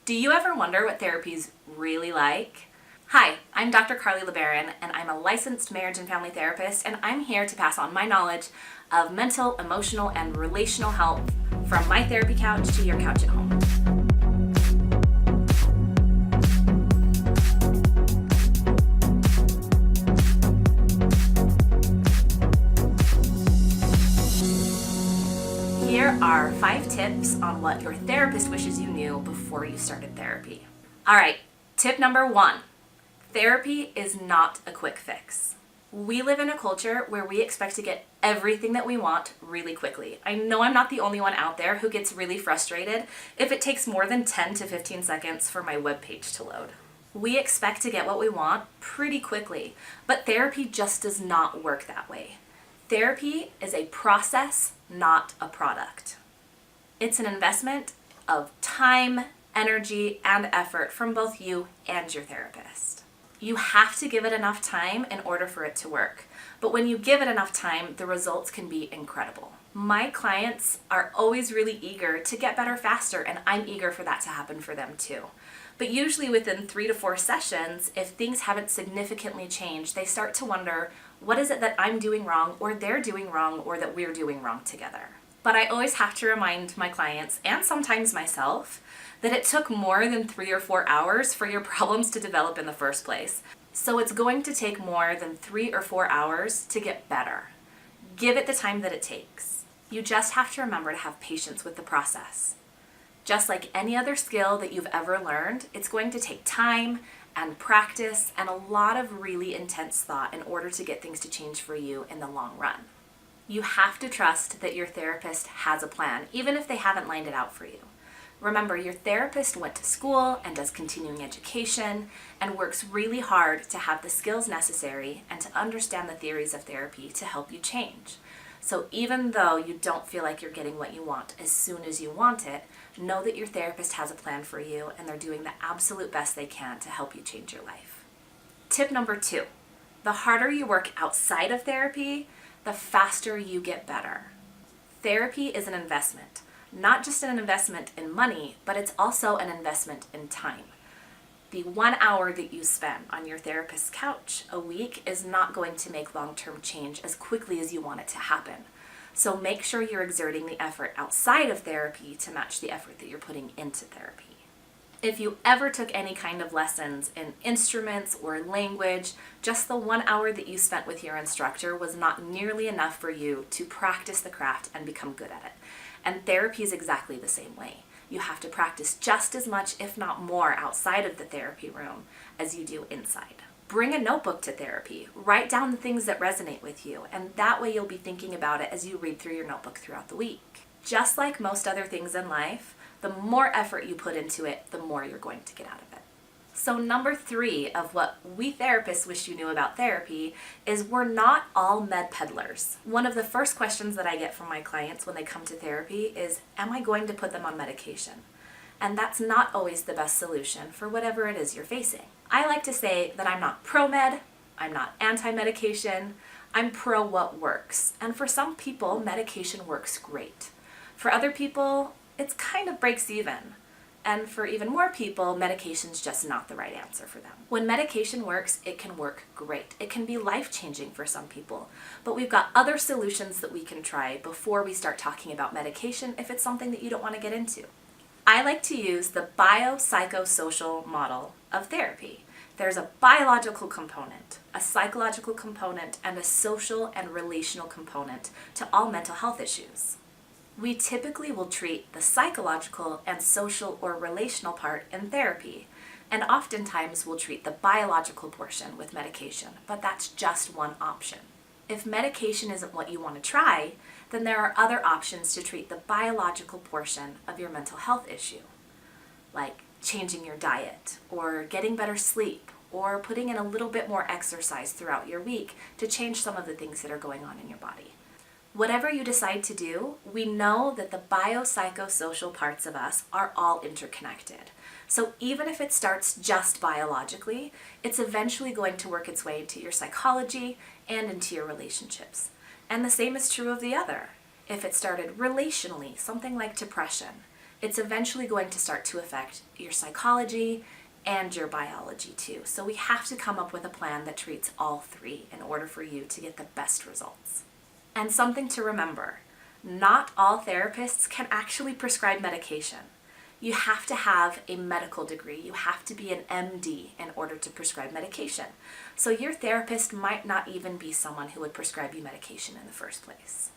Do you ever wonder what therapy's really like? Hi, I'm Dr. Carly LeBaron, and I'm a licensed marriage and family therapist, and I'm here to pass on my knowledge of mental, emotional, and relational health from my therapy couch to your couch at home. Here are 5 tips on what your therapist wishes you knew before you started therapy. All right, tip number 1. Therapy is not a quick fix. We live in a culture where we expect to get everything that we want really quickly. I know I'm not the only one out there who gets really frustrated if it takes more than 10 to 15 seconds for my webpage to load. We expect to get what we want pretty quickly, but therapy just does not work that way. Therapy is a process, not a product. It's an investment of time, energy, and effort from both you and your therapist. You have to give it enough time in order for it to work. But when you give it enough time, the results can be incredible. My clients are always really eager to get better faster, and I'm eager for that to happen for them too. But usually within 3 to 4 sessions, if things haven't significantly changed, they start to wonder, what is it that I'm doing wrong, or they're doing wrong, or that we're doing wrong together? But I always have to remind my clients, and sometimes myself, that it took more than 3 or 4 hours for your problems to develop in the first place. So it's going to take more than 3 or 4 hours to get better. Give it the time that it takes. You just have to remember to have patience with the process. Just like any other skill that you've ever learned, it's going to take time and practice and a lot of really intense thought in order to get things to change for you in the long run. You have to trust that your therapist has a plan, even if they haven't lined it out for you. Remember, your therapist went to school and does continuing education and works really hard to have the skills necessary and to understand the theories of therapy to help you change. So even though you don't feel like you're getting what you want as soon as you want it, know that your therapist has a plan for you and they're doing the absolute best they can to help you change your life. Tip number 2, the harder you work outside of therapy, the faster you get better. Therapy is an investment, not just an investment in money, but it's also an investment in time. The 1 hour that you spend on your therapist's couch a week is not going to make long-term change as quickly as you want it to happen. So make sure you're exerting the effort outside of therapy to match the effort that you're putting into therapy. If you ever took any kind of lessons in instruments or language, just the 1 hour that you spent with your instructor was not nearly enough for you to practice the craft and become good at it. And therapy is exactly the same way. You have to practice just as much, if not more, outside of the therapy room as you do inside. Bring a notebook to therapy. Write down the things that resonate with you, and that way you'll be thinking about it as you read through your notebook throughout the week. Just like most other things in life, the more effort you put into it, the more you're going to get out of it. So number 3 of what we therapists wish you knew about therapy is we're not all med peddlers. One of the first questions that I get from my clients when they come to therapy is, am I going to put them on medication? And that's not always the best solution for whatever it is you're facing. I like to say that I'm not pro-med, I'm not anti-medication, I'm pro what works. And for some people, medication works great. For other people, it kind of breaks even. And for even more people, medication's just not the right answer for them. When medication works, it can work great. It can be life-changing for some people. But we've got other solutions that we can try before we start talking about medication if it's something that you don't want to get into. I like to use the biopsychosocial model of therapy. There's a biological component, a psychological component, and a social and relational component to all mental health issues. We typically will treat the psychological and social or relational part in therapy, and oftentimes we'll treat the biological portion with medication, but that's just one option. If medication isn't what you want to try, then there are other options to treat the biological portion of your mental health issue, like changing your diet, or getting better sleep, or putting in a little bit more exercise throughout your week to change some of the things that are going on in your body. Whatever you decide to do, we know that the biopsychosocial parts of us are all interconnected. So even if it starts just biologically, it's eventually going to work its way into your psychology and into your relationships. And the same is true of the other. If it started relationally, something like depression, it's eventually going to start to affect your psychology and your biology too. So we have to come up with a plan that treats all three in order for you to get the best results. And something to remember, not all therapists can actually prescribe medication. You have to have a medical degree. You have to be an MD in order to prescribe medication. So your therapist might not even be someone who would prescribe you medication in the first place.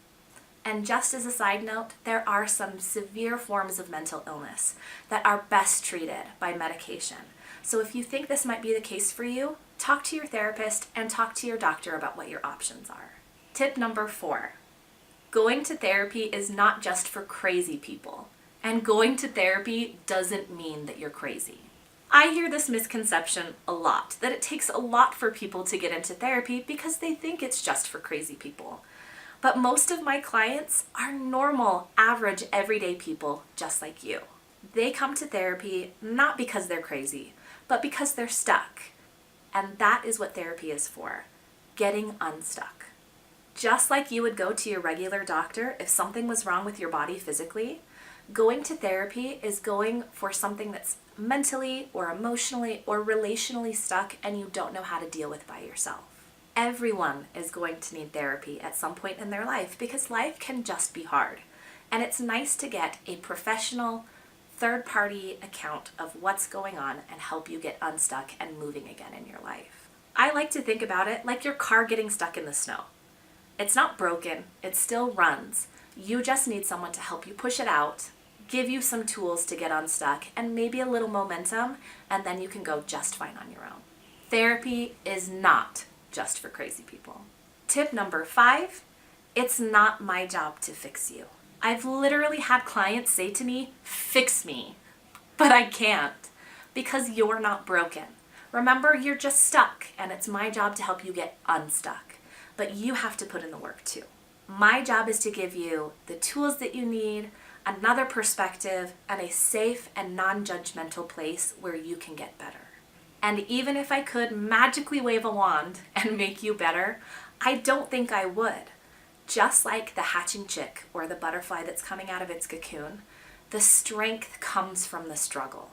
And just as a side note, there are some severe forms of mental illness that are best treated by medication. So if you think this might be the case for you, talk to your therapist and talk to your doctor about what your options are. Tip number 4, going to therapy is not just for crazy people. And going to therapy doesn't mean that you're crazy. I hear this misconception a lot, that it takes a lot for people to get into therapy because they think it's just for crazy people. But most of my clients are normal, average, everyday people just like you. They come to therapy not because they're crazy, but because they're stuck. And that is what therapy is for, getting unstuck. Just like you would go to your regular doctor if something was wrong with your body physically, going to therapy is going for something that's mentally or emotionally or relationally stuck and you don't know how to deal with by yourself. Everyone is going to need therapy at some point in their life because life can just be hard. And it's nice to get a professional, third-party account of what's going on and help you get unstuck and moving again in your life. I like to think about it like your car getting stuck in the snow. It's not broken, it still runs. You just need someone to help you push it out, give you some tools to get unstuck, and maybe a little momentum, and then you can go just fine on your own. Therapy is not just for crazy people. Tip number 5, it's not my job to fix you. I've literally had clients say to me, "Fix me," but I can't because you're not broken. Remember, you're just stuck, and it's my job to help you get unstuck, but you have to put in the work too. My job is to give you the tools that you need, another perspective, and a safe and non-judgmental place where you can get better. And even if I could magically wave a wand and make you better, I don't think I would. Just like the hatching chick or the butterfly that's coming out of its cocoon, the strength comes from the struggle.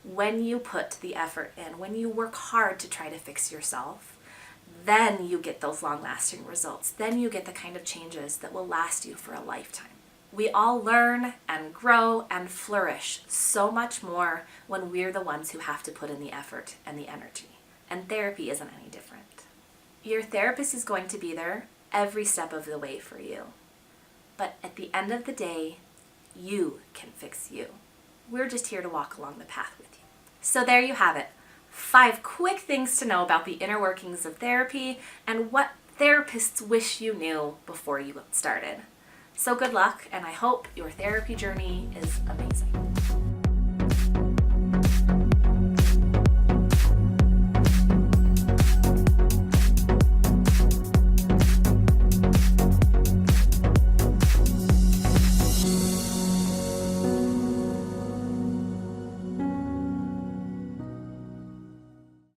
When you put the effort in, when you work hard to try to fix yourself, then you get those long-lasting results. Then you get the kind of changes that will last you for a lifetime. We all learn and grow and flourish so much more when we're the ones who have to put in the effort and the energy. And therapy isn't any different. Your therapist is going to be there every step of the way for you. But at the end of the day, you can fix you. We're just here to walk along the path with you. So there you have it. 5 quick things to know about the inner workings of therapy and what therapists wish you knew before you started. So good luck, and I hope your therapy journey is amazing.